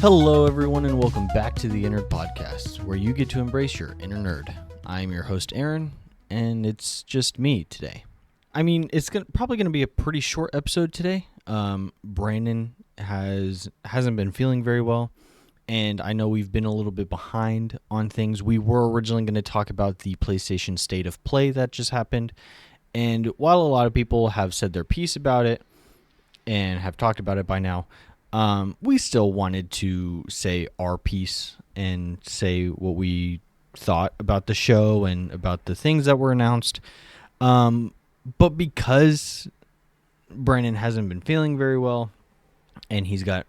Hello, everyone, and welcome back to the Inner Podcast, where you get to embrace your inner nerd. I'm your host, Aaron, and it's just me today. I mean, it's probably going to be a pretty short episode today. Brandon hasn't been feeling very well, and I know we've been a little bit behind on things. We were originally going to talk about the PlayStation State of Play that just happened, and while a lot of people have said their piece about it and have talked about it by now, we still wanted to say our piece and say what we thought about the show and about the things that were announced. But because Brandon hasn't been feeling very well and he's got,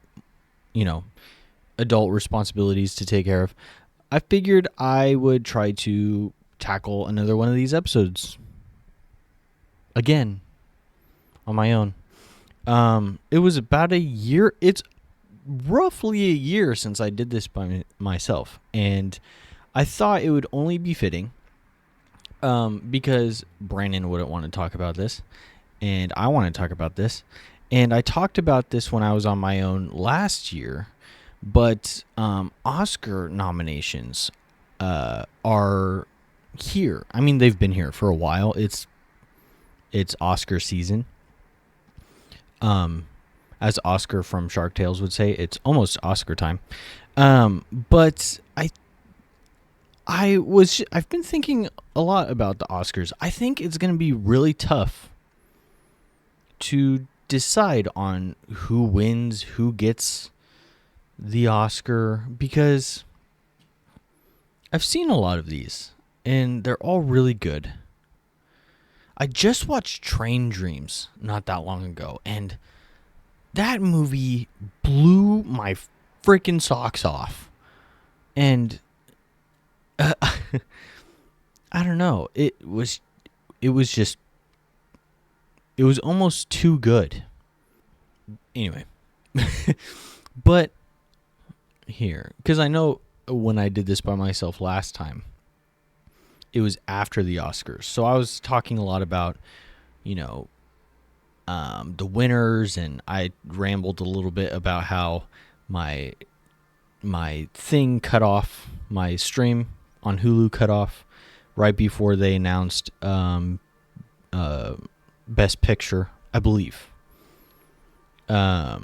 adult responsibilities to take care of, I figured I would try to tackle another one of these episodes again on my own. It was about a year. It's roughly a year since I did this by myself, and I thought it would only be fitting, because Brandon wouldn't want to talk about this, and I want to talk about this, and I talked about this when I was on my own last year, but Oscar nominations are here. I mean, they've been here for a while. It's Oscar season. As Oscar from Shark Tales would say, it's almost Oscar time. But I've been thinking a lot about the Oscars. I think it's going to be really tough to decide on who wins, who gets the Oscar, because I've seen a lot of these and they're all really good. I just watched Train Dreams not that long ago, and that movie blew my freaking socks off. And I don't know, it was almost too good. Anyway, but here, because I know when I did this by myself last time, it was after the Oscars. So I was talking a lot about, the winners, and I rambled a little bit about how my thing cut off, my stream on Hulu cut off right before they announced Best Picture, I believe. Yeah.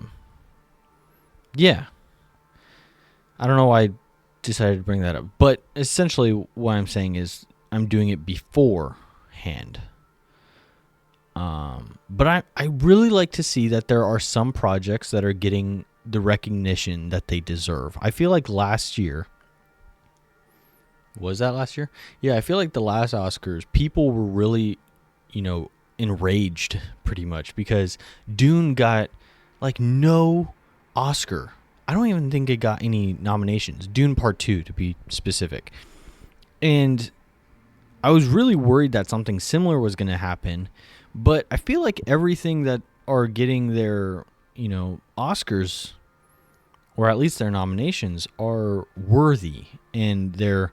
I don't know why I decided to bring that up, but essentially what I'm saying is I'm doing it beforehand. But I really like to see that there are some projects that are getting the recognition that they deserve. I feel like last year, was that last year? Yeah, I feel like the last Oscars, people were really, enraged pretty much because Dune got no Oscar. I don't even think it got any nominations. Dune Part 2 to be specific. And I was really worried that something similar was going to happen, but I feel like everything that are getting their, Oscars, or at least their nominations, are worthy, and they're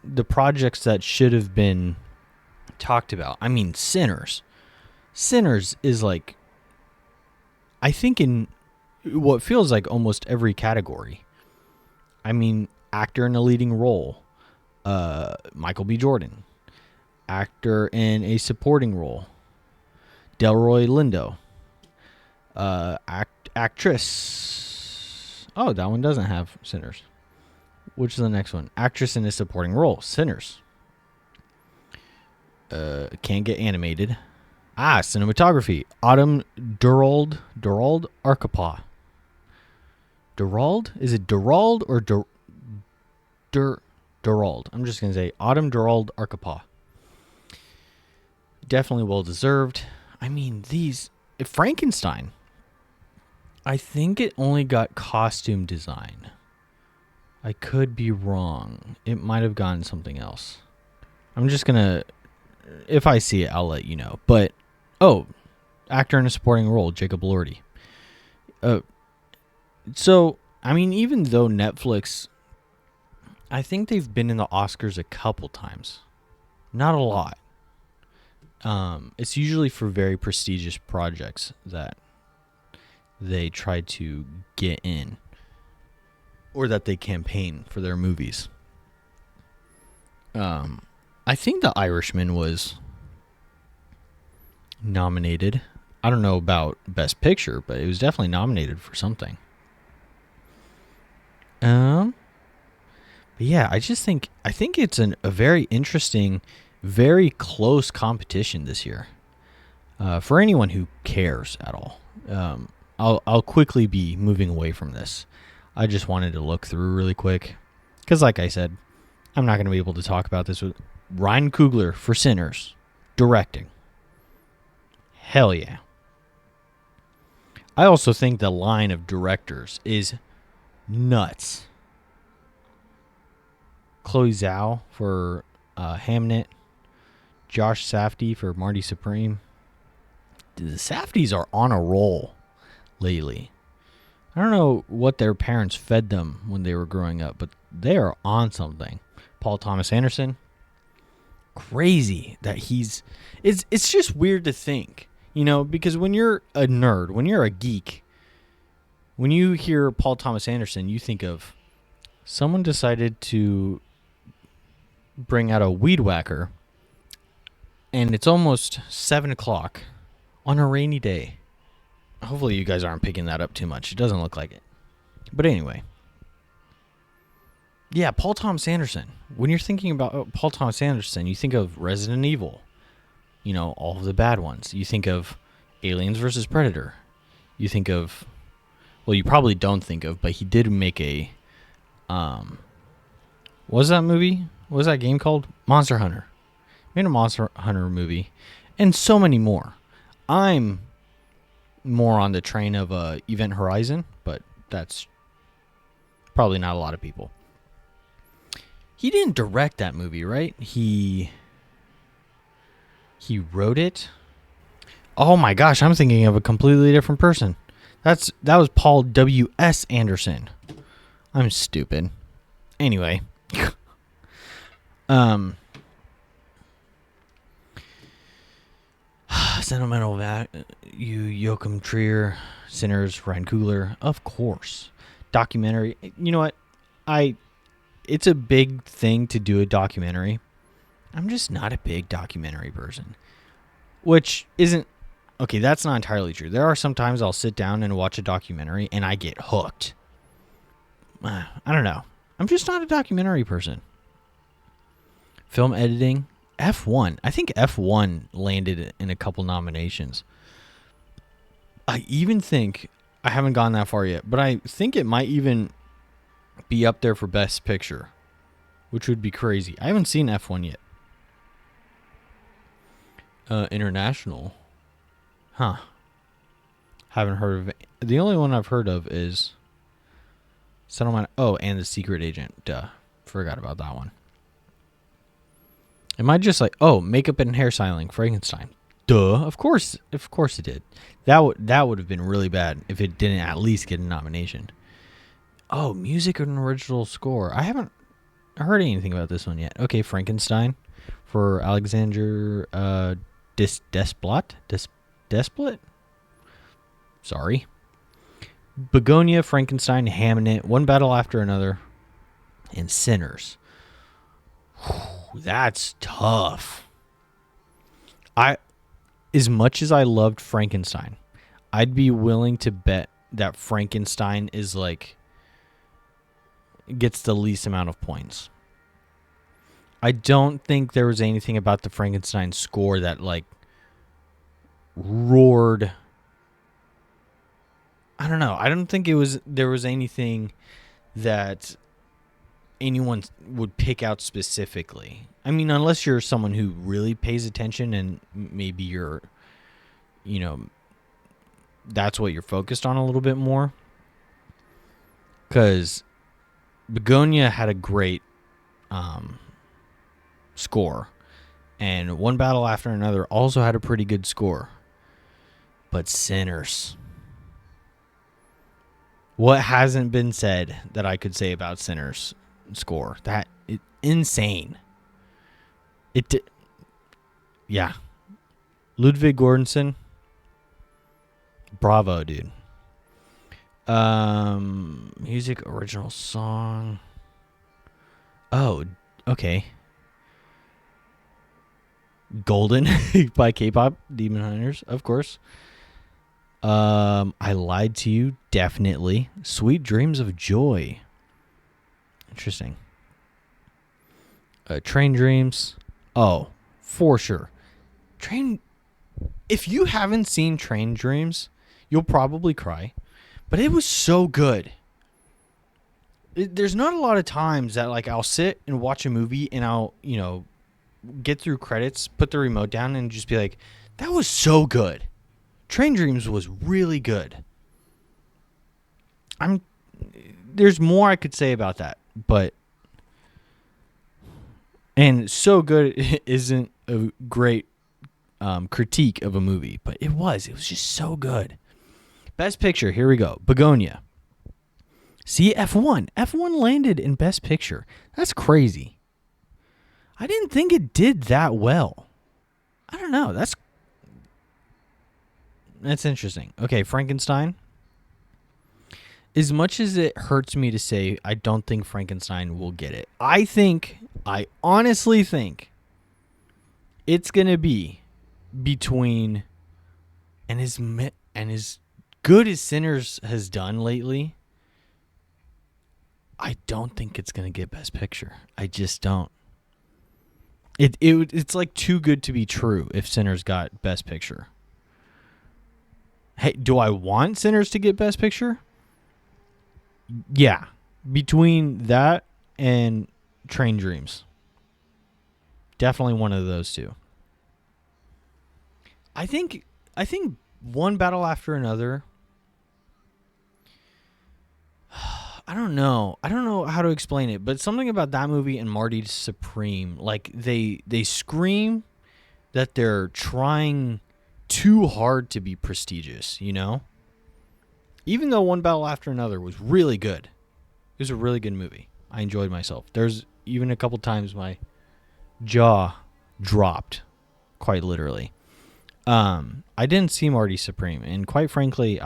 the projects that should have been talked about. I mean, Sinners is I think in what feels like almost every category. I mean, actor in a leading role, Michael B. Jordan. Actor in a supporting role, Delroy Lindo. Actress. Oh, that one doesn't have Sinners. Which is the next one? Actress in a supporting role, Sinners. Can't get animated. Cinematography, Autumn Durald Arkapaw. Durald? Is it Durald or Durald? I'm just going to say Autumn Durald Arkapaw. Definitely well deserved. I mean, Frankenstein, I think it only got costume design. I could be wrong. It might have gotten something else. I'm just going to, if I see it, I'll let you know. But, actor in a supporting role, Jacob Elordi. So, I mean, even though Netflix, I think they've been in the Oscars a couple times. Not a lot. It's usually for very prestigious projects that they try to get in. or that they campaign for their movies. I think The Irishman was nominated. I don't know about Best Picture, but it was definitely nominated for something. But yeah, I think it's a very interesting, very close competition this year. For anyone who cares at all. I'll quickly be moving away from this. I just wanted to look through really quick, because like I said, I'm not going to be able to talk about this with Ryan Coogler for Sinners directing. Hell yeah. I also think the line of directors is nuts. Chloe Zhao for Hamnet. Josh Safdie for Marty Supreme. The Safdies are on a roll lately. I don't know what their parents fed them when they were growing up, but they are on something. Paul Thomas Anderson. Crazy that he's... It's just weird to think, because when you're a nerd, when you're a geek, when you hear Paul Thomas Anderson, you think of someone decided to bring out a weed whacker, and it's almost 7 o'clock on a rainy day. Hopefully you guys aren't picking that up too much. It doesn't look like it. But anyway. Yeah, Paul Thomas Anderson. When you're thinking about Paul Thomas Anderson, you think of Resident Evil. All of the bad ones. You think of Aliens vs. Predator. You think of... Well, you probably don't think of, but he did make a... What was that movie? What was that game called? Monster Hunter. He made a Monster Hunter movie. And so many more. I'm more on the train of Event Horizon, but that's probably not a lot of people. He didn't direct that movie, right? He wrote it. Oh my gosh, I'm thinking of a completely different person. That was Paul W.S. Anderson. I'm stupid. Anyway. Sentimental Joachim Trier, Sinners, Ryan Coogler, of course. Documentary. You know what? It's a big thing to do a documentary. I'm just not a big documentary person. Which isn't... Okay, that's not entirely true. There are some times I'll sit down and watch a documentary and I get hooked. I don't know. I'm just not a documentary person. Film editing. F1. I think F1 landed in a couple nominations. I even think... I haven't gone that far yet, but I think it might even be up there for Best Picture, which would be crazy. I haven't seen F1 yet. International. Huh. Haven't heard of it. The only one I've heard of is Settlement. Oh, and The Secret Agent. Duh. Forgot about that one. Am I just like, makeup and hairstyling, Frankenstein? Duh. Of course it did. That would have been really bad if it didn't at least get a nomination. Oh, music and original score. I haven't heard anything about this one yet. Okay, Frankenstein for Alexander Desplat. Sorry. Begonia, Frankenstein, Hamnet, One Battle After Another, and Sinners. Whew, that's tough. As much as I loved Frankenstein, I'd be willing to bet that Frankenstein is gets the least amount of points. I don't think there was anything about the Frankenstein score that roared. I don't know. I don't think there was anything that anyone would pick out specifically. I mean, unless you're someone who really pays attention and maybe you're, that's what you're focused on a little bit more. Because Begonia had a great score. And One Battle After Another also had a pretty good score. But Sinners. What hasn't been said that I could say about Sinners score? Insane. Yeah. Ludwig Göransson. Bravo, dude. Music original song. Oh, okay. Golden by K-pop Demon Hunters, of course. I Lied to You, definitely. Sweet Dreams of Joy. Interesting. Train Dreams. Oh, for sure. If you haven't seen Train Dreams, you'll probably cry. But it was so good. There's not a lot of times that like I'll sit and watch a movie and I'll, get through credits, put the remote down and just be like, that was so good. Train Dreams was really good. There's more I could say about that, but and so good isn't a great critique of a movie, but it was just so good. Best Picture, here we go. Begonia. See, F1 landed in Best Picture. That's crazy. I didn't think it did that well. I don't know. That's interesting. Okay, Frankenstein. As much as it hurts me to say, I don't think Frankenstein will get it. I honestly think it's going to be between, and as good as Sinners has done lately, I don't think it's going to get Best Picture. I just don't. It's like too good to be true if Sinners got Best Picture. Hey, do I want Sinners to get Best Picture? Yeah. Between that and Train Dreams. Definitely one of those two. I think One Battle After Another. I don't know how to explain it, but something about that movie and Marty Supreme, like they scream that they're trying too hard to be prestigious, Even though One Battle After Another was really good. It was a really good movie. I enjoyed myself. There's even a couple times my jaw dropped, quite literally. I didn't see Marty Supreme, and quite frankly,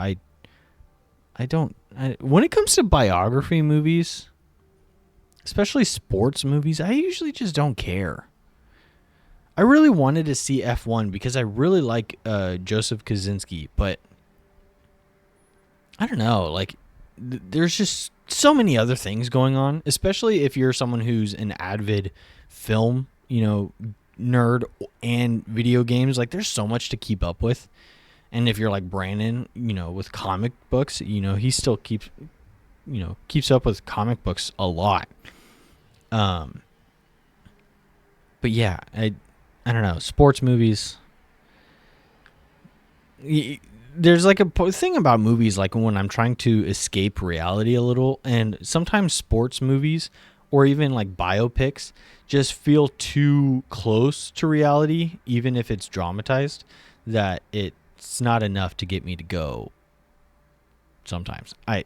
when it comes to biography movies, especially sports movies, I usually just don't care. I really wanted to see F1 because I really like Joseph Kosinski, but I don't know, like there's just so many other things going on, especially if you're someone who's an avid film, nerd and video games. Like there's so much to keep up with. And if you're like Brandon, with comic books, he still keeps up with comic books a lot. But yeah, I don't know. Sports movies. There's like a thing about movies, like when I'm trying to escape reality a little, and sometimes sports movies or even like biopics just feel too close to reality, even if it's dramatized, that it's not enough to get me to go sometimes. What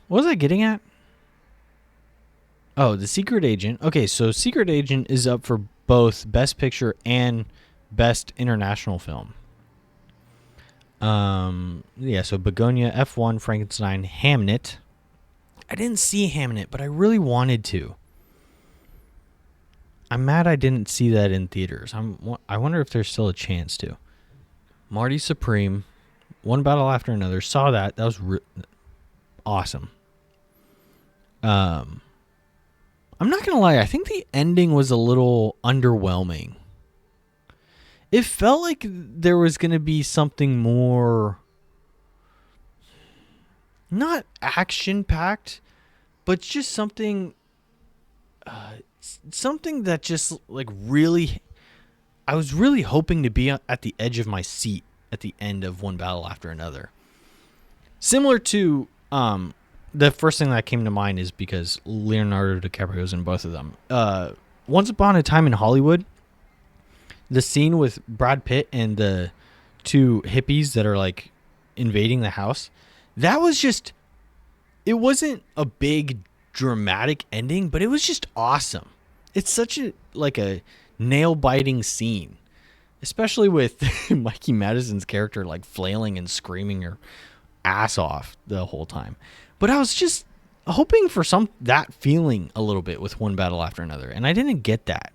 was I getting at? Oh, The Secret Agent. Okay, so Secret Agent is up for both Best Picture and Best International Film. So Begonia, F1, Frankenstein, Hamnet. I didn't see Hamnet, but I really wanted to. I'm mad I didn't see that in theaters. I wonder if there's still a chance to. Marty Supreme, One Battle After Another. Saw that. That was awesome. I'm not going to lie. I think the ending was a little underwhelming. It felt like there was going to be something more, not action-packed, but just something that just like really, I was really hoping to be at the edge of my seat at the end of One Battle After Another. Similar to the first thing that came to mind is because Leonardo DiCaprio's in both of them. Once Upon a Time in Hollywood, the scene with Brad Pitt and the two hippies that are like invading the house, that was just, it wasn't a big dramatic ending, but it was just awesome. It's such a nail biting scene especially with Mikey Madison's character like flailing and screaming her ass off the whole time. But I was just hoping for that feeling a little bit with One Battle After Another, and I didn't get that.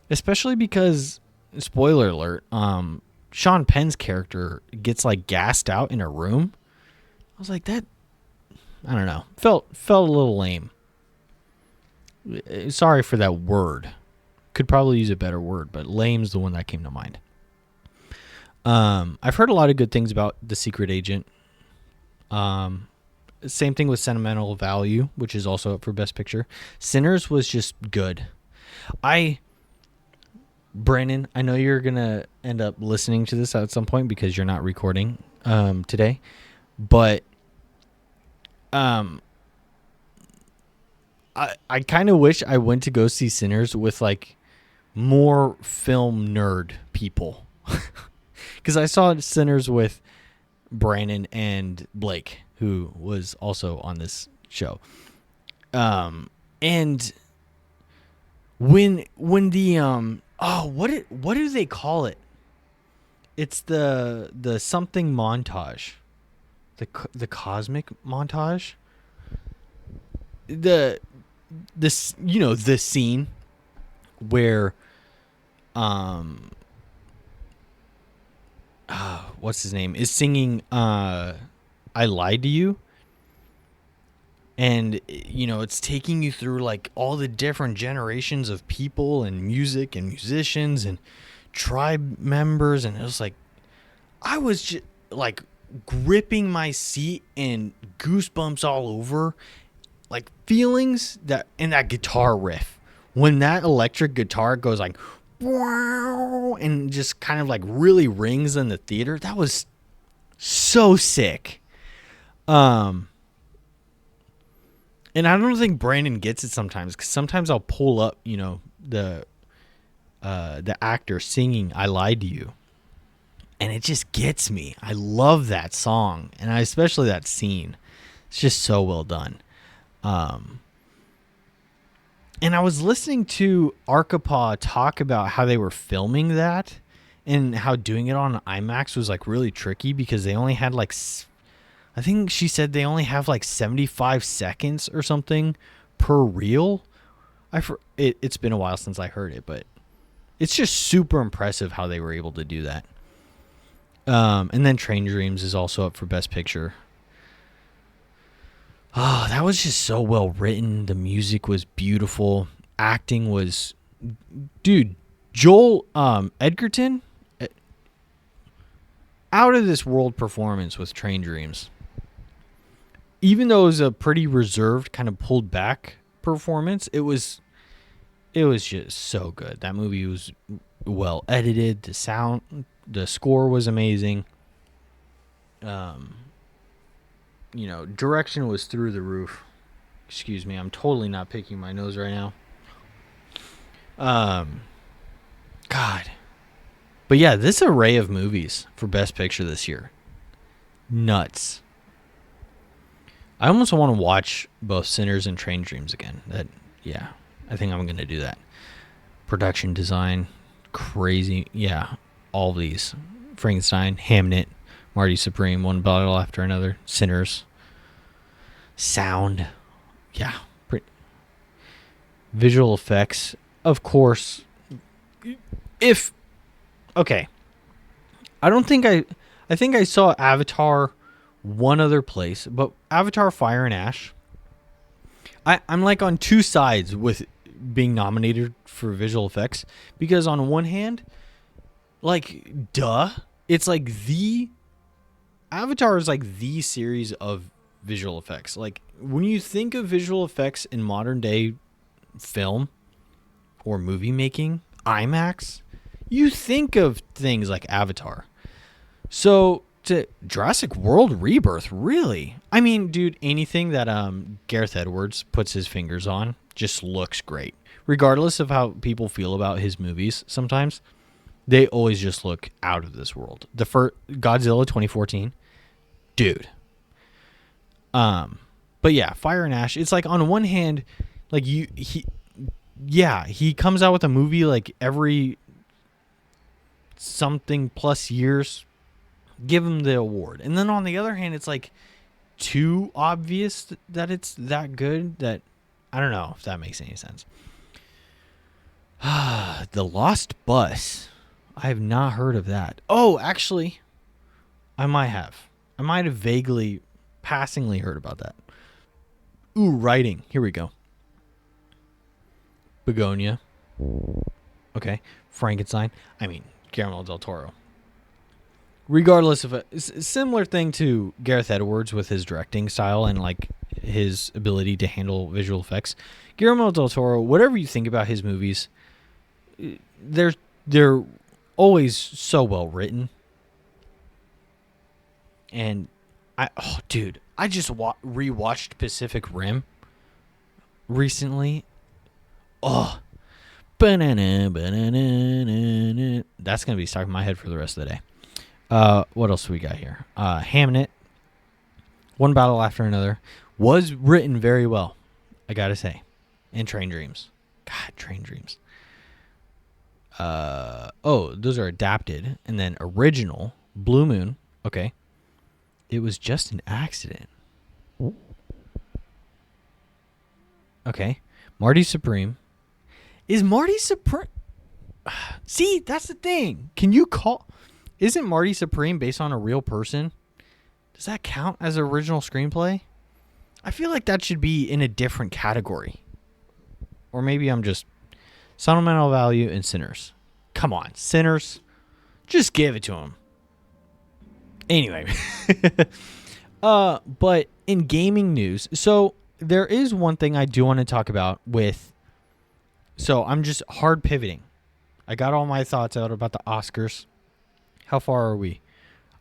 Especially because, spoiler alert, Sean Penn's character gets like gassed out in a room. I was like, that, I don't know, felt a little lame. Sorry for that word. Could probably use a better word, but lame's the one that came to mind. I've heard a lot of good things about The Secret Agent. Same thing with Sentimental Value, which is also up for Best Picture. Sinners was just good. Brandon, I know you're going to end up listening to this at some point because you're not recording today. But I kind of wish I went to go see Sinners with like more film nerd people. Because I saw Sinners with Brandon and Blake, who was also on this show. And when the what do they call it? It's the something montage. The cosmic montage. The scene where what's his name is singing I Lied to You, and it's taking you through like all the different generations of people and music and musicians and tribe members, and it was like I was just like gripping my seat and goosebumps all over, like feelings that guitar riff, when that electric guitar goes like wow, and just kind of like really rings in the theater. That was so sick. And I don't think Brandon gets it sometimes, because sometimes I'll pull up, the actor singing I Lied to You, and it just gets me. I love that song, and especially that scene. It's just so well done. And I was listening to Arkapaw talk about how they were filming that and how doing it on IMAX was like really tricky because they only had like, I think she said they only have like 75 seconds or something per reel. It's been a while since I heard it, but it's just super impressive how they were able to do that. And then Train Dreams is also up for Best Picture. Oh, that was just so well written. The music was beautiful. Acting was, dude, Joel Edgerton, out of this world performance with Train Dreams. Even though it was a pretty reserved, kind of pulled back performance, it was just so good. That movie was well edited. The score was amazing. Direction was through the roof. Excuse me, I'm totally not picking my nose right now. God. But yeah, this array of movies for Best Picture this year. Nuts. I almost want to watch both Sinners and Train Dreams again. I think I'm going to do that. Production design, crazy. Yeah, all these. Frankenstein, Hamnet, Marty Supreme, One Battle After Another, Sinners, sound, yeah, visual effects, of course. I think I saw Avatar one other place, but Avatar Fire and Ash, I'm like on two sides with being nominated for visual effects, because on one hand, like, it's like Avatar is like the series of visual effects. Like, when you think of visual effects in modern day film or movie making, IMAX, you think of things like Avatar. So to Jurassic World Rebirth, really? I mean, dude, anything that Gareth Edwards puts his fingers on just looks great. Regardless of how people feel about his movies sometimes, they always just look out of this world. The first Godzilla 2014, dude. But yeah, Fire and Ash, it's like on one hand, like he comes out with a movie like every something plus years, give him the award. And then on the other hand, it's like too obvious that it's that good that I don't know if that makes any sense. The Lost Bus. I have not heard of that. Oh, actually, I might have. I might have vaguely, passingly heard about that. Ooh, writing. Here we go. Begonia. Okay. Frankenstein. I mean, Guillermo del Toro. Regardless of a similar thing to Gareth Edwards with his directing style and like his ability to handle visual effects. Guillermo del Toro, whatever you think about his movies, they're always so well written. And I just rewatched Pacific Rim recently. Oh, banana. That's gonna be stuck in my head for the rest of the day. What else do we got here? Hamnet, One Battle After Another, was written very well, I gotta say. And Train Dreams. God, Train Dreams. Those are adapted. And then original, Blue Moon. Okay. It was just an accident. Okay. Marty Supreme. Is Marty Supreme... See, that's the thing. Can you call... Isn't Marty Supreme based on a real person? Does that count as an original screenplay? I feel like that should be in a different category. Or maybe I'm just... Sentimental Value and Sinners. Come on, Sinners. Just give it to him. Anyway. But in gaming news... So, there is one thing I do want to talk about with... So, I'm just hard pivoting. I got all my thoughts out about the Oscars. How far are we?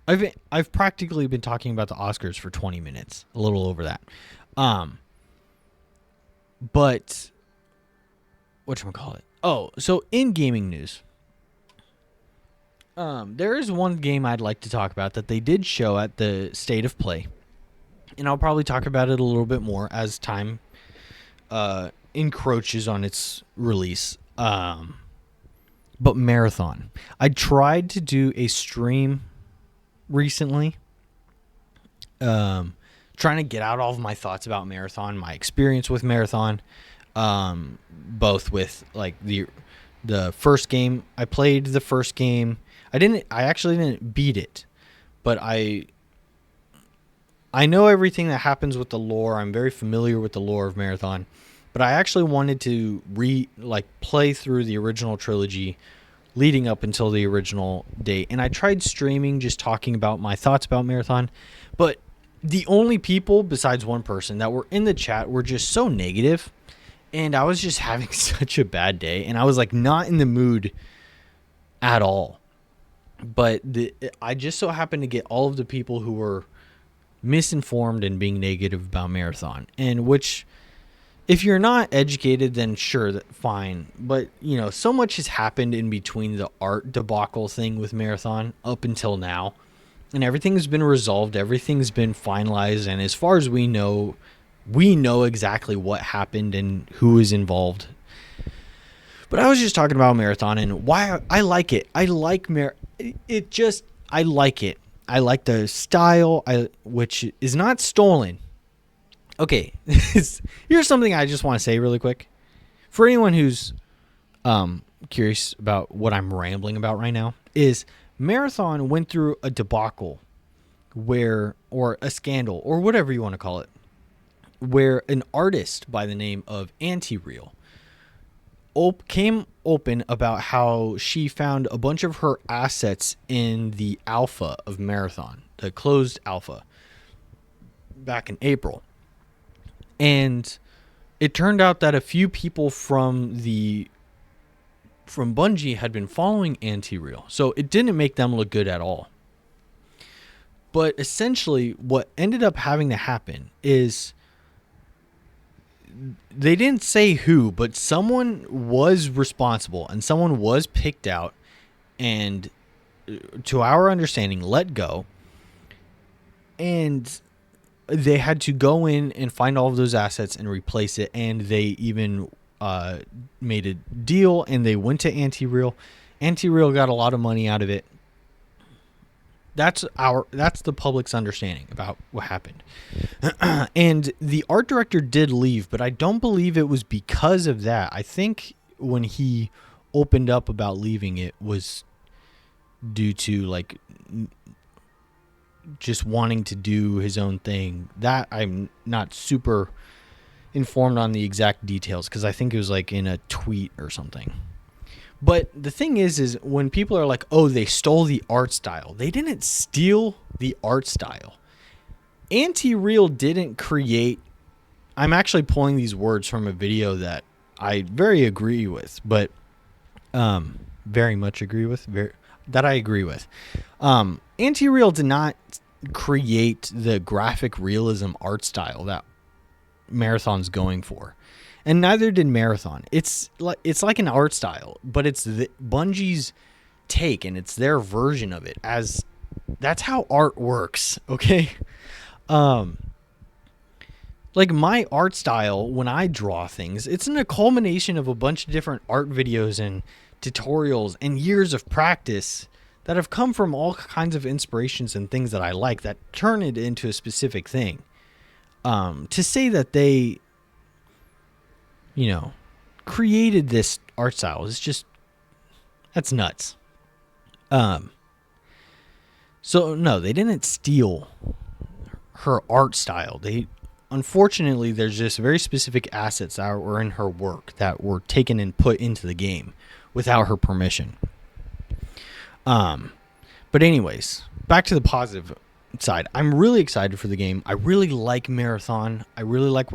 I've practically been talking about the Oscars for 20 minutes, a little over that. But whatchamacallit? Oh, so in gaming news, there is one game I'd like to talk about that they did show at the State of Play, and I'll probably talk about it a little bit more as time encroaches on its release. But Marathon. I tried to do a stream recently, trying to get out all of my thoughts about Marathon, my experience with Marathon, both with like the first game. I played the first game. I actually didn't beat it, but I know everything that happens with the lore. I'm very familiar with the lore of Marathon. But I actually wanted to play through the original trilogy leading up until the original date. And I tried streaming, just talking about my thoughts about Marathon. But the only people besides one person that were in the chat were just so negative. And I was just having such a bad day. And I was like not in the mood at all. But I just so happened to get all of the people who were misinformed and being negative about Marathon. And which... If you're not educated, then sure, fine. But, so much has happened in between the art debacle thing with Marathon up until now. And everything's been resolved. Everything's been finalized. And as far as we know exactly what happened and who is involved. But I was just talking about Marathon and why I like it. I like I like it. I like the style, which is not stolen. Okay, here's something I just want to say really quick. For anyone who's curious about what I'm rambling about right now, is Marathon went through a debacle or a scandal, or whatever you want to call it, where an artist by the name of Anti-Real came open about how she found a bunch of her assets in the alpha of Marathon, the closed alpha, back in April. And it turned out that a few people from Bungie had been following Anti-Real. So it didn't make them look good at all. But essentially what ended up having to happen is they didn't say who, but someone was responsible and someone was picked out and, to our understanding, let go. And they had to go in and find all of those assets and replace it. And they even made a deal and they went to Anti-Real Anti-Real got a lot of money out of it. That's the public's understanding about what happened. And the art director did leave, but I don't believe it was because of that. I think when he opened up about leaving, it was due to like just wanting to do his own thing. That I'm not super informed on the exact details, because I think it was like in a tweet or something. But the thing is when people are like, oh, they stole the art style, they didn't steal the art style. Anti-Real didn't create. I'm actually pulling these words from a video that I very agree with, but very much agree with, that I agree with. Anti-Real did not create the graphic realism art style that Marathon's going for, and neither did Marathon. It's like an art style, but it's Bungie's take, and it's their version of it. As that's how art works, okay? Like my art style when I draw things, it's a culmination of a bunch of different art videos and tutorials and years of practice that have come from all kinds of inspirations and things that I like that turn it into a specific thing. To say that they, created this art style is just, that's nuts. So no, they didn't steal her art style. Unfortunately, there's just very specific assets that were in her work that were taken and put into the game without her permission. But anyways, back to the positive side. I'm really excited for the game. I really like Marathon. I really like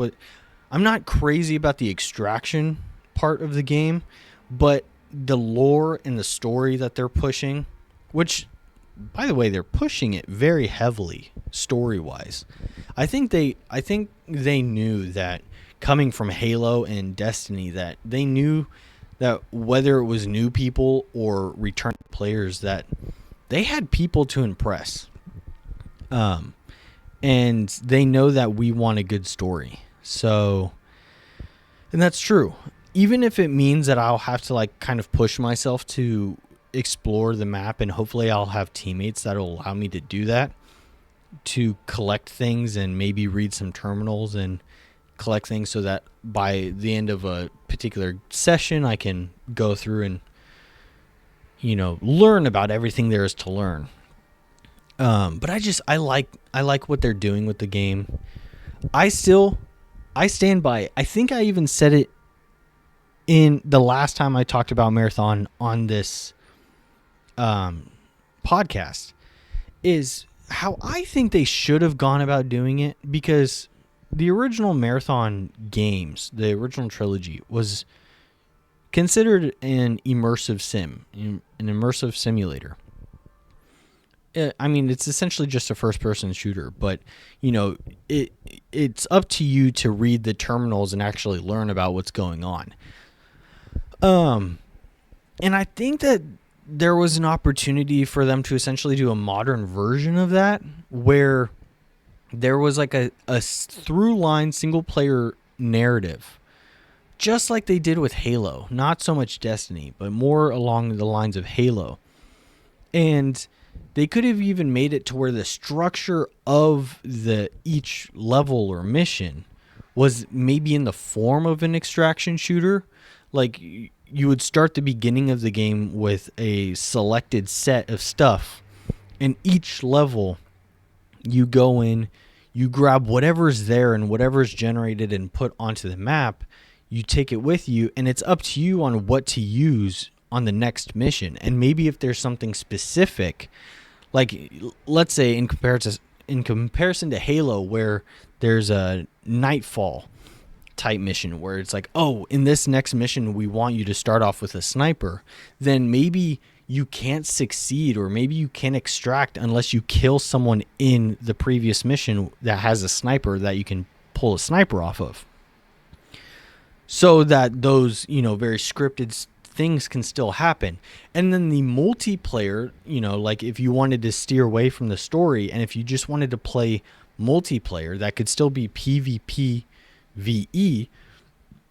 I'm not crazy about the extraction part of the game, but the lore and the story that they're pushing, which, by the way, they're pushing it very heavily story-wise. I think they knew that coming from Halo and Destiny, that they knew that whether it was new people or returning players, that they had people to impress. And they know that we want a good story. So, and that's true. Even if it means that I'll have to like kind of push myself to explore the map, and hopefully I'll have teammates that'll allow me to do that, to collect things and maybe read some terminals and collect things so that by the end of a particular session I can go through and learn about everything there is to learn. But I like what they're doing with the game. I stand by it. I think I even said it in the last time I talked about Marathon on this podcast, is how I think they should have gone about doing it, because the original Marathon games, the original trilogy, was considered an immersive an immersive simulator. I mean, it's essentially just a first-person shooter, but it's up to you to read the terminals and actually learn about what's going on. And I think that there was an opportunity for them to essentially do a modern version of that, where there was like a through-line single-player narrative, just like they did with Halo. Not so much Destiny, but more along the lines of Halo. And they could have even made it to where the structure of each level or mission was maybe in the form of an extraction shooter. Like, you would start the beginning of the game with a selected set of stuff, and each level you go in, you grab whatever's there and whatever's generated and put onto the map, you take it with you, and it's up to you on what to use on the next mission. And maybe if there's something specific, like let's say in comparison to Halo, where there's a Nightfall type mission where it's like, oh, in this next mission we want you to start off with a sniper, then maybe you can't succeed, or maybe you can't extract unless you kill someone in the previous mission that has a sniper that you can pull a sniper off of, so that those very scripted things can still happen. And then the multiplayer, like if you wanted to steer away from the story, and if you just wanted to play multiplayer that could still be PvP VE,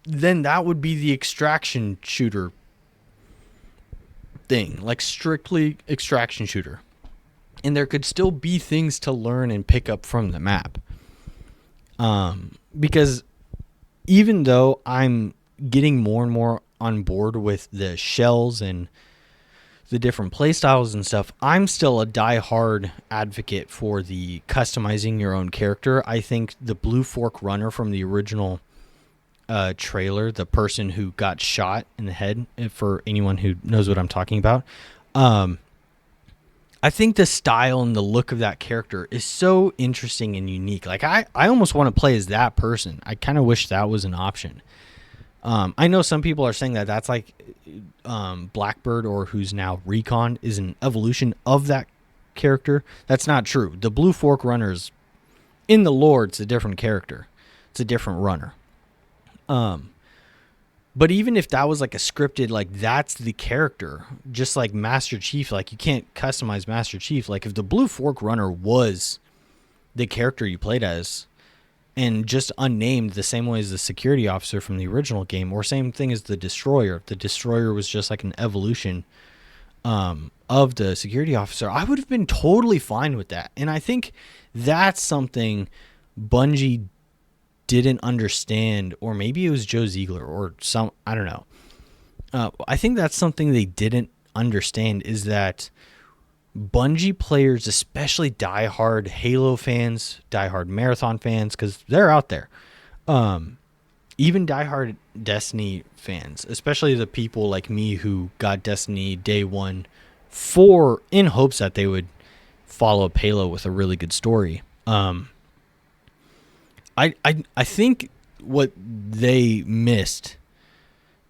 then that would be the extraction shooter thing, like strictly extraction shooter. And there could still be things to learn and pick up from the map. Because even though I'm getting more and more on board with the shells and the different playstyles and stuff, I'm still a die-hard advocate for the customizing your own character. I think the Blue Fork runner from the original trailer, the person who got shot in the head, for anyone who knows what I'm talking about, I think the style and the look of that character is so interesting and unique. Like, I almost want to play as that person. I kind of wish that was an option. I know some people are saying that that's like Blackbird, or who's now Recon, is an evolution of that character. That's not true. The Blue Fork runners, in the lore, it's a different character. It's a different runner. But even if that was like a scripted, like that's the character, just like Master Chief, like you can't customize Master Chief. Like if the Blue Fork runner was the character you played as and just unnamed the same way as the security officer from the original game, or same thing as the Destroyer, the Destroyer was just like an evolution of the security officer, I would have been totally fine with that. And I think that's something Bungie didn't understand, or maybe it was Joe Ziegler or some, I don't know. I think that's something they didn't understand, is that Bungie players, especially diehard Halo fans, diehard Marathon fans, because they're out there, even diehard Destiny fans, especially the people like me who got Destiny day one in hopes that they would follow up Halo with a really good story. I think what they missed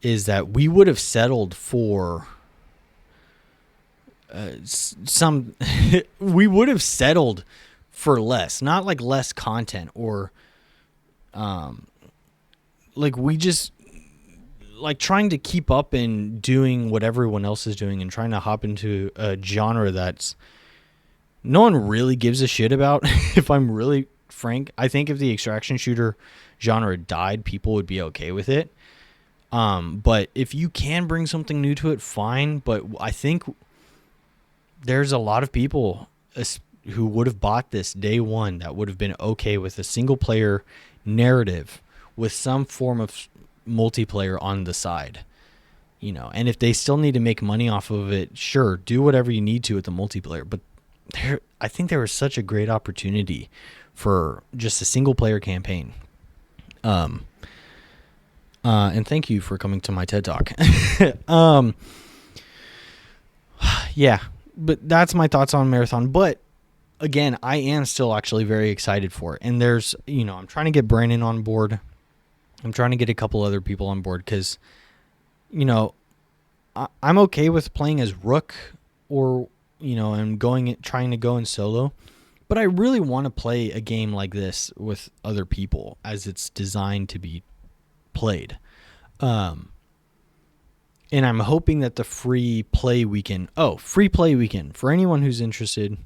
is that we would have settled for we would have settled for less, not like less content, or like we just like trying to keep up and doing what everyone else is doing and trying to hop into a genre that's no one really gives a shit about. If I'm really frank, I think if the extraction shooter genre died, people would be okay with it. But if you can bring something new to it, fine. But I think there's a lot of people who would have bought this day one that would have been okay with a single player narrative with some form of multiplayer on the side, you know. And if they still need to make money off of it, sure, do whatever you need to with the multiplayer. But I think there was such a great opportunity for just a single player campaign. And thank you for coming to my TED Talk. Yeah, but that's my thoughts on Marathon. But again, I am still actually very excited for it. And there's, you know, I'm trying to get Brandon on board. I'm trying to get a couple other people on board because, you know, I'm okay with playing as Rook, or, you know, and trying to go in solo. But I really want to play a game like this with other people as it's designed to be played. And I'm hoping that the free play weekend for anyone who's interested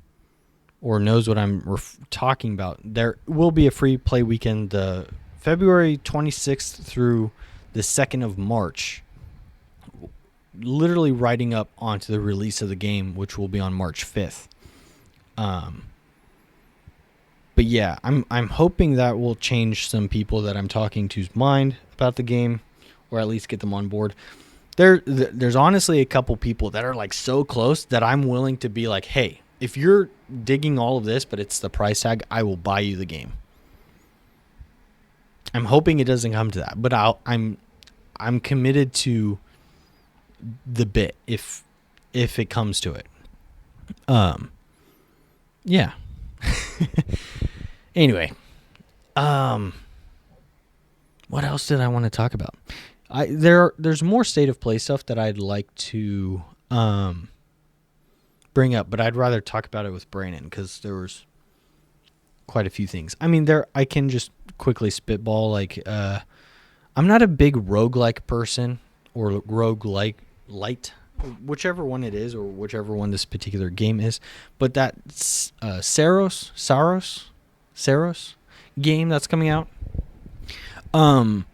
or knows what I'm talking about, there will be a free play weekend the February 26th through the 2nd of March, literally riding up onto the release of the game, which will be on March 5th. But yeah, I'm hoping that will change some people that I'm talking to's mind about the game, or at least get them on board. There's honestly a couple people that are like so close that I'm willing to be like, hey, if you're digging all of this, but it's the price tag, I will buy you the game. I'm hoping it doesn't come to that, but I'm committed to the bit if it comes to it. Yeah. Anyway, what else did I want to talk about? There's more State of Play stuff that I'd like to bring up, but I'd rather talk about it with Brandon because there was quite a few things. I mean, I can just quickly spitball, like, I'm not a big roguelike person, or roguelike light, whichever one it is, or whichever one this particular game is, but that Saros game that's coming out, I'm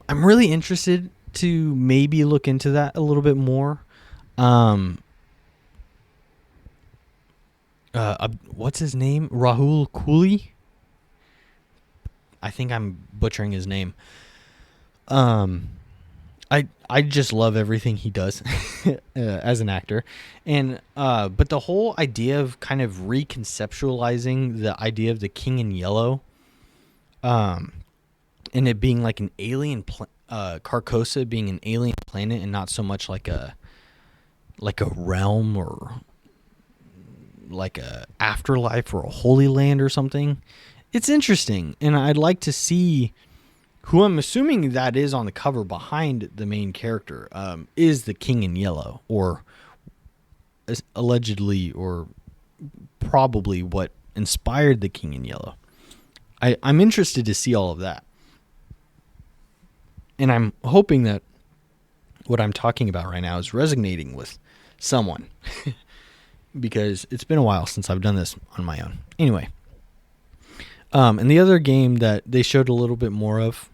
really interested to maybe look into that a little bit more. Um, what's his name? Rahul Cooley. I think I'm butchering his name. Um, I just love everything he does as an actor, and but the whole idea of kind of reconceptualizing the idea of the King in Yellow, and it being like an alien, Carcosa being an alien planet and not so much like a realm or like a afterlife or a holy land or something. It's interesting, and I'd like to see who I'm assuming that is on the cover behind the main character, is the King in Yellow, or allegedly or probably what inspired the King in Yellow. I'm interested to see all of that. And I'm hoping that what I'm talking about right now is resonating with someone because it's been a while since I've done this on my own. Anyway, and the other game that they showed a little bit more of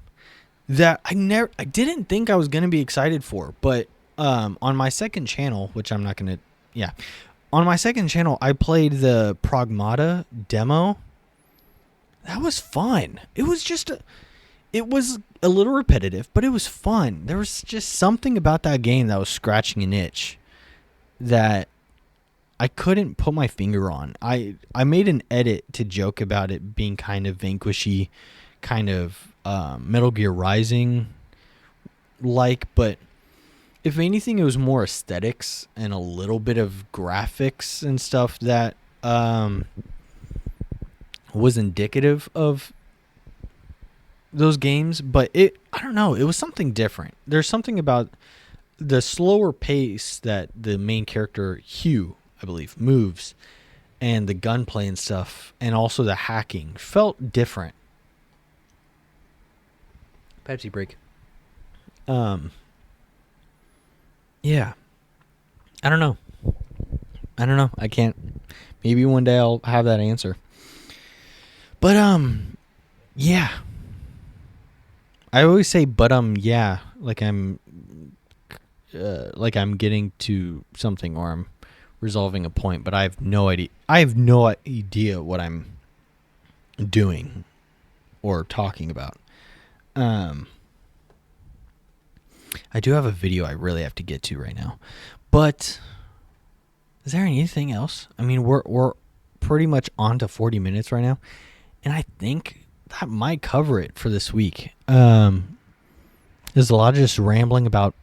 that I didn't think I was going to be excited for, but on my second channel, which I'm not going to, on my second channel, I played the Pragmata demo. That was fun. It was it was a little repetitive, but it was fun. There was just something about that game that was scratching an itch that I couldn't put my finger on. I made an edit to joke about it being kind of Vanquishy, kind of Metal Gear Rising like, but if anything, it was more aesthetics and a little bit of graphics and stuff that was indicative of those games. But I don't know, it was something different. There's something about the slower pace that the main character, Hugh, I believe, moves, and the gunplay and stuff, and also the hacking felt different. Pepsi break. Yeah. I don't know. I can't. Maybe one day I'll have that answer. But yeah. I always say yeah, like I'm getting to something or I'm resolving a point, but I have no idea. I have no idea what I'm doing or talking about. I do have a video I really have to get to right now, but is there anything else? I mean, we're pretty much on to 40 minutes right now, and I think that might cover it for this week. There's a lot of just rambling about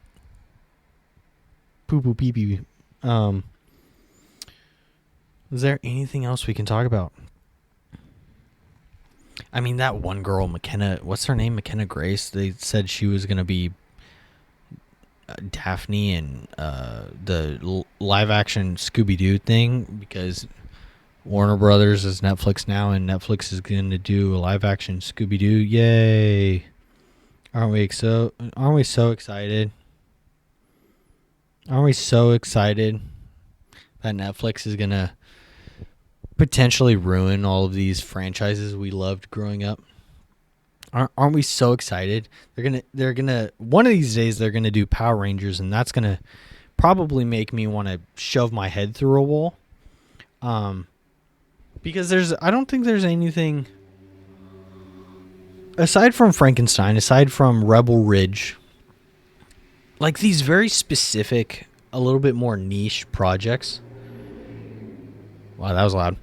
poo poo pee pee. Is there anything else we can talk about? I mean, that one girl, McKenna, what's her name? McKenna Grace. They said she was going to be Daphne in the live action Scooby-Doo thing because Warner Brothers is Netflix now, and Netflix is going to do a live action Scooby-Doo. Yay. Aren't we so excited? Aren't we so excited that Netflix is going to potentially ruin all of these franchises we loved growing up? Aren't we so excited? They're gonna one of these days they're gonna do Power Rangers, and that's gonna probably make me want to shove my head through a wall. Because I don't think there's anything aside from Frankenstein, aside from Rebel Ridge, like these very specific, a little bit more niche projects. Wow, that was loud.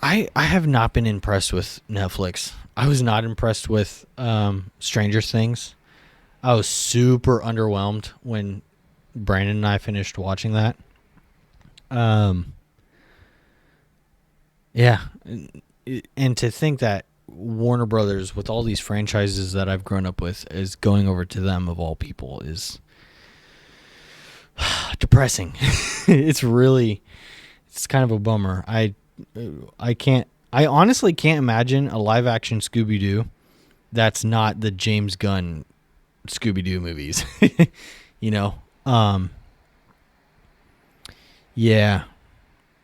I have not been impressed with Netflix. I was not impressed with Stranger Things. I was super underwhelmed when Brandon and I finished watching that. Yeah. And to think that Warner Brothers, with all these franchises that I've grown up with, is going over to them of all people is depressing. It's kind of a bummer. I honestly can't imagine a live action Scooby-Doo that's not the James Gunn Scooby-Doo movies. You know? Yeah.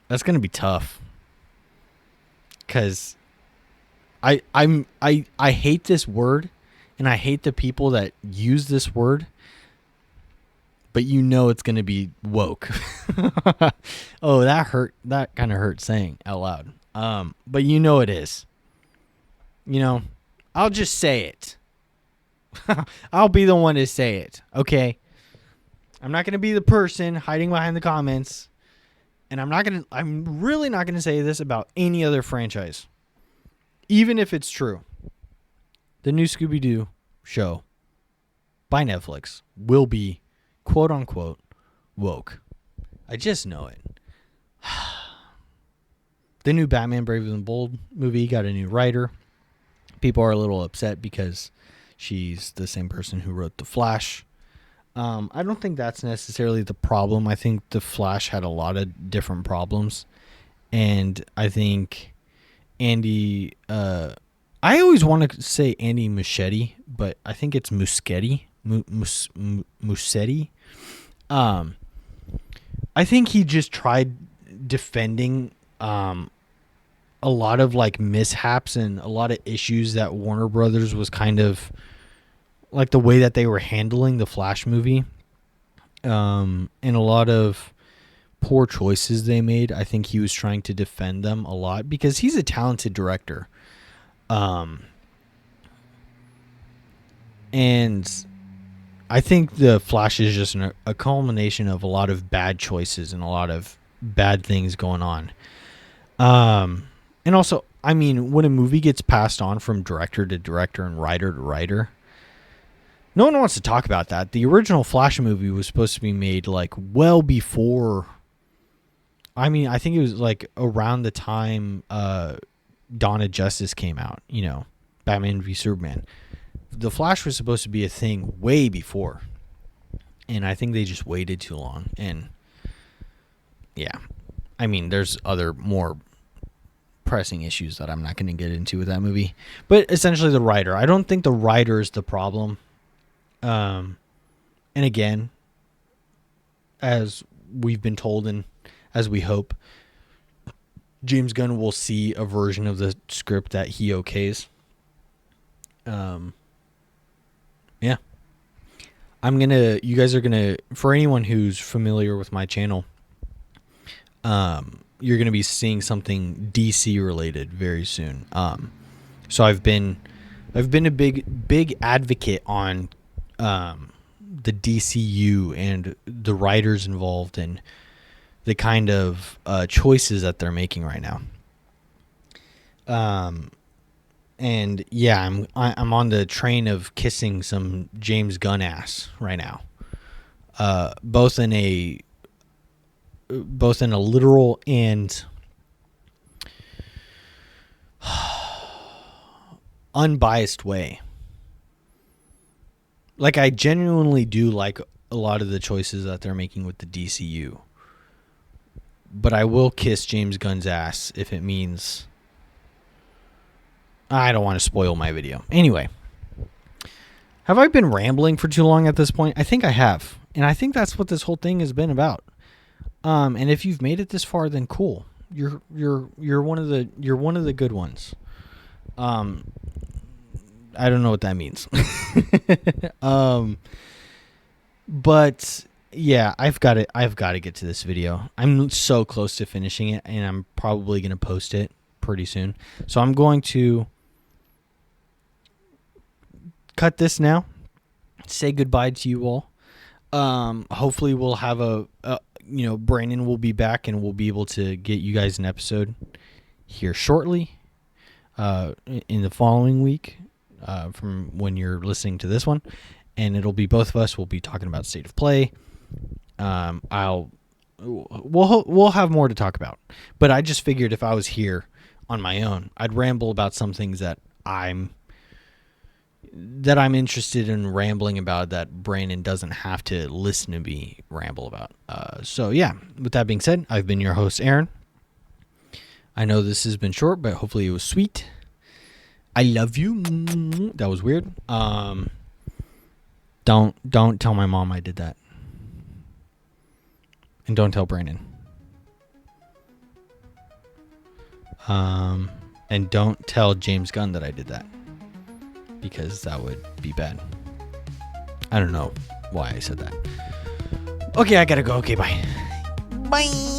That's going to be tough. Cuz I hate this word, and I hate the people that use this word. but you know it's gonna be woke. Oh, that hurt. That kind of hurt saying out loud. But you know it is. You know, I'll just say it. I'll be the one to say it. Okay. I'm not gonna be the person hiding behind the comments, and I'm really not gonna say this about any other franchise, even if it's true. The new Scooby-Doo show by Netflix will be quote unquote woke. I just know it. The new Batman Brave and the Bold movie got a new writer. People are a little upset because she's the same person who wrote The Flash. I don't think that's necessarily the problem. I think The Flash had a lot of different problems. And I think Andy... I always want to say Andy Muschietti, but I think it's Muschietti. Muschietti. I think he just tried defending a lot of like mishaps and a lot of issues that Warner Brothers was kind of like the way that they were handling the Flash movie, and a lot of poor choices they made. I think he was trying to defend them a lot because he's a talented director. And I think the Flash is just a culmination of a lot of bad choices and a lot of bad things going on. And also, I mean, when a movie gets passed on from director to director and writer to writer, no one wants to talk about that. The original Flash movie was supposed to be made like well before. I mean, I think it was like around the time Dawn of Justice came out, you know, Batman v Superman. The Flash was supposed to be a thing way before. And I think they just waited too long. And yeah, I mean, there's other more pressing issues that I'm not going to get into with that movie. But essentially the writer. I don't think the writer is the problem. And again, as we've been told and as we hope, James Gunn will see a version of the script that he okays. Yeah. You guys are gonna, for anyone who's familiar with my channel, you're gonna be seeing something DC related very soon. So I've been a big advocate on the DCU and the writers involved and the kind of choices that they're making right now. And yeah, I'm on the train of kissing some James Gunn ass right now, both in a literal and unbiased way. Like, I genuinely do like a lot of the choices that they're making with the DCU, but I will kiss James Gunn's ass if it means. I don't want to spoil my video. Anyway, have I been rambling for too long at this point? I think I have. And I think that's what this whole thing has been about. And if you've made it this far, then cool. You're one of the good ones. I don't know what that means. But yeah, I've got to get to this video. I'm so close to finishing it, and I'm probably going to post it pretty soon. So I'm going to cut this now. Say goodbye to you all. Hopefully we'll have Brandon will be back and we'll be able to get you guys an episode here shortly, in the following week, from when you're listening to this one, and it'll be both of us. We'll be talking about State of Play. We'll have more to talk about, but I just figured if I was here on my own, I'd ramble about some things that I'm interested in rambling about, that Brandon doesn't have to listen to me ramble about. So yeah, with that being said, I've been your host, Aaron. I know this has been short, but hopefully it was sweet. I love you. That was weird. Don't tell my mom I did that. And don't tell Brandon. And don't tell James Gunn that I did that, because that would be bad. I don't know why I said that. Okay, I gotta go. Okay, bye. Bye.